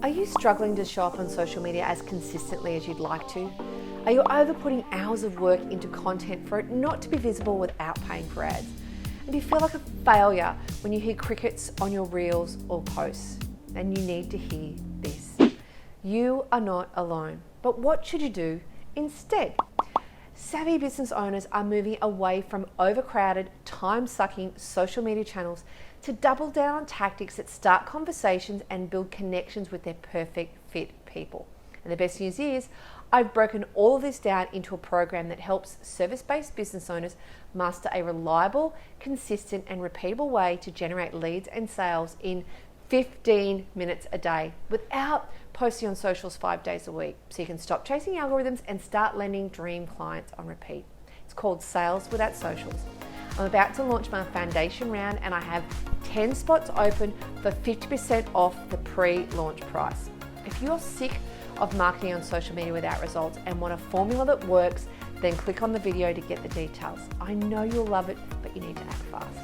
Are you struggling to show up on social media as consistently as you'd like to? Are you overputting hours of work into content for it not to be visible without paying for ads? And do you feel like a failure when you hear crickets on your reels or posts? And you need to hear this. You are not alone. But what should you do instead? Savvy business owners are moving away from overcrowded, time-sucking social media channels to double down on tactics that start conversations and build connections with their perfect fit people. And the best news is, I've broken all of this down into a program that helps service-based business owners master a reliable, consistent, and repeatable way to generate leads and sales in 15 minutes a day without posting on socials 5 days a week, so you can stop chasing algorithms and start landing dream clients on repeat. It's called Sales Without Socials. I'm about to launch my foundation round and I have 10 spots open for 50% off the pre-launch price. If you're sick of marketing on social media without results and want a formula that works, then click on the video to get the details. I know you'll love it, but you need to act fast.